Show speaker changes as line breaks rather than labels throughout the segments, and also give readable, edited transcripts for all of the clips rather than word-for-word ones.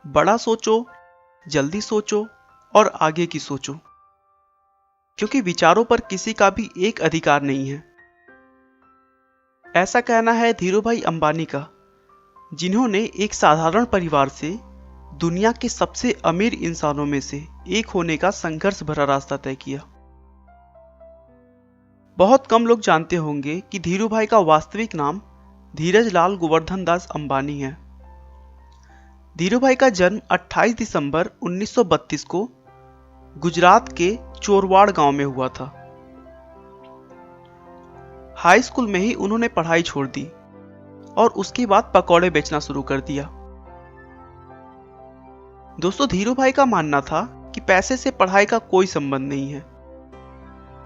बड़ा सोचो, जल्दी सोचो और आगे की सोचो, क्योंकि विचारों पर किसी का भी एक अधिकार नहीं है। ऐसा कहना है धीरूभाई अंबानी का, जिन्होंने एक साधारण परिवार से दुनिया के सबसे अमीर इंसानों में से एक होने का संघर्ष भरा रास्ता तय किया। बहुत कम लोग जानते होंगे कि धीरूभाई का वास्तविक नाम धीरज लाल गोवर्धन दास अंबानी है। धीरूभाई का जन्म 28 दिसंबर 1932 को गुजरात के चोरवाड़ गांव में हुआ था। हाई स्कूल में ही उन्होंने पढ़ाई छोड़ दी और उसके बाद पकौड़े बेचना शुरू कर दिया। दोस्तों, धीरूभाई का मानना था कि पैसे से पढ़ाई का कोई संबंध नहीं है,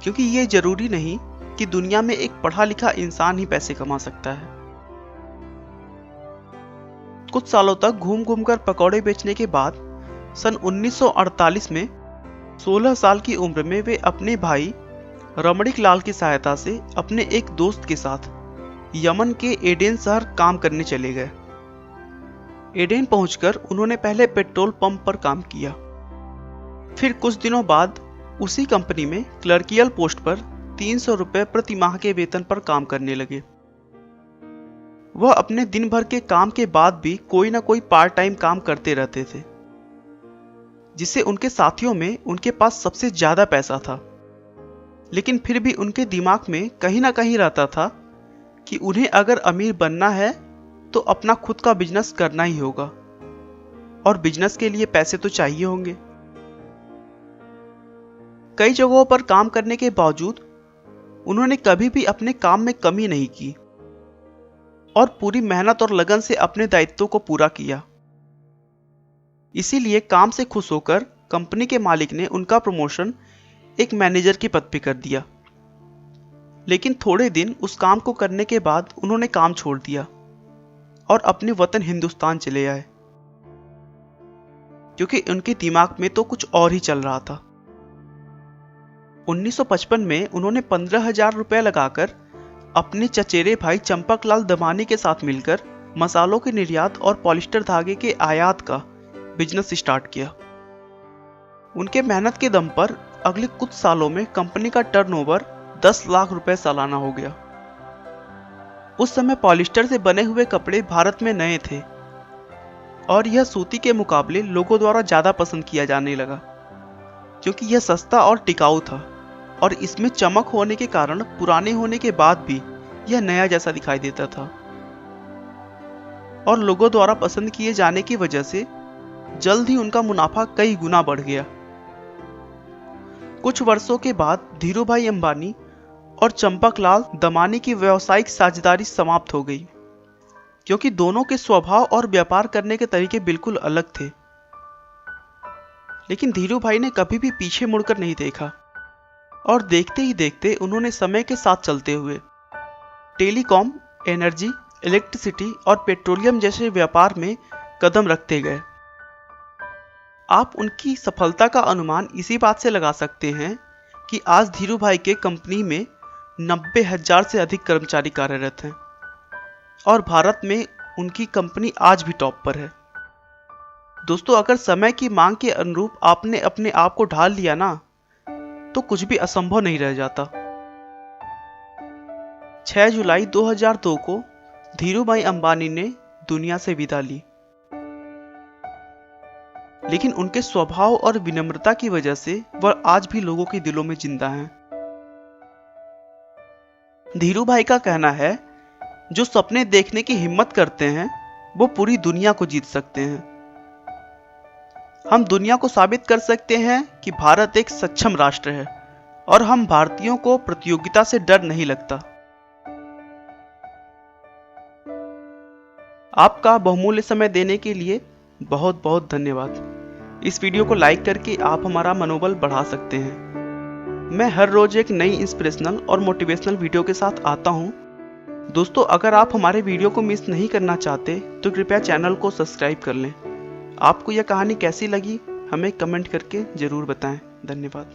क्योंकि ये जरूरी नहीं कि दुनिया में एक पढ़ा लिखा इंसान ही पैसे कमा सकता है। कुछ सालों तक घूम घूम कर पकौड़े बेचने के बाद सन 1948 में 16 साल की उम्र में वे अपने भाई रमणीक लाल की सहायता से अपने एक दोस्त के साथ यमन के एडेन शहर काम करने चले गए। एडेन पहुंचकर उन्होंने पहले पेट्रोल पंप पर काम किया। फिर कुछ दिनों बाद उसी कंपनी में क्लर्कियल पोस्ट पर 300 रुपए प्रति माह के वेतन पर काम करने लगे। वह अपने दिन भर के काम के बाद भी कोई ना कोई पार्ट टाइम काम करते रहते थे, जिससे उनके साथियों में उनके पास सबसे ज्यादा पैसा था। लेकिन फिर भी उनके दिमाग में कहीं ना कहीं रहता था कि उन्हें अगर अमीर बनना है तो अपना खुद का बिजनेस करना ही होगा, और बिजनेस के लिए पैसे तो चाहिए होंगे। कई जगहों पर काम करने के बावजूद उन्होंने कभी भी अपने काम में कमी नहीं की और पूरी मेहनत और लगन से अपने दायित्वों को पूरा किया। इसीलिए काम से खुश होकर कंपनी के मालिक ने उनका प्रमोशन एक मैनेजर के पद पे कर दिया। लेकिन थोड़े दिन उस काम को करने के बाद उन्होंने काम छोड़ दिया और अपने वतन हिंदुस्तान चले आए, क्योंकि उनके दिमाग में तो कुछ और ही चल रहा था। 1955 में उन्होंने 15,000 रुपए लगाकर अपने चचेरे भाई चंपकलाल दमानी के साथ मिलकर मसालों के निर्यात और पॉलिस्टर धागे के आयात का बिजनेस स्टार्ट किया। उनके मेहनत के दम पर अगले कुछ सालों में कंपनी का टर्नओवर 10 लाख रुपए सालाना हो गया। उस समय पॉलिस्टर से बने हुए कपड़े भारत में नए थे और यह सूती के मुकाबले लोगों द्वारा ज्यादा पसंद किया जाने लगा, क्योंकि यह सस्ता और टिकाऊ था और इसमें चमक होने के कारण पुराने होने के बाद भी यह नया जैसा दिखाई देता था। और लोगों द्वारा पसंद किए जाने की वजह से जल्द ही उनका मुनाफा कई गुना बढ़ गया। कुछ वर्षों के बाद धीरूभाई अंबानी और चंपकलाल दमानी की व्यावसायिक साझेदारी समाप्त हो गई, क्योंकि दोनों के स्वभाव और व्यापार करने के तरीके बिल्कुल अलग थे। लेकिन धीरूभाई ने कभी भी पीछे मुड़कर नहीं देखा और देखते ही देखते उन्होंने समय के साथ चलते हुए टेलीकॉम, एनर्जी, इलेक्ट्रिसिटी और पेट्रोलियम जैसे व्यापार में कदम रखते गए। आप उनकी सफलता का अनुमान इसी बात से लगा सकते हैं कि आज धीरूभाई के कंपनी में 90,000 से अधिक कर्मचारी कार्यरत हैं और भारत में उनकी कंपनी आज भी टॉप पर है। दोस्तों, अगर समय की मांग के अनुरूप आपने अपने आप को ढाल लिया ना, तो कुछ भी असंभव नहीं रह जाता। 6 जुलाई 2002 को धीरूभाई अंबानी ने दुनिया से विदा ली, लेकिन उनके स्वभाव और विनम्रता की वजह से वह आज भी लोगों के दिलों में जिंदा हैं। धीरूभाई का कहना है, जो सपने देखने की हिम्मत करते हैं वो पूरी दुनिया को जीत सकते हैं। हम दुनिया को साबित कर सकते हैं कि भारत एक सक्षम राष्ट्र है और हम भारतीयों को प्रतियोगिता से डर नहीं लगता। आपका बहुमूल्य समय देने के लिए बहुत बहुत धन्यवाद। इस वीडियो को लाइक करके आप हमारा मनोबल बढ़ा सकते हैं। मैं हर रोज एक नई इंस्पिरेशनल और मोटिवेशनल वीडियो के साथ आता हूं। दोस्तों, अगर आप हमारे वीडियो को मिस नहीं करना चाहते तो कृपया चैनल को सब्सक्राइब कर लें। आपको यह कहानी कैसी लगी हमें कमेंट करके जरूर बताएं। धन्यवाद।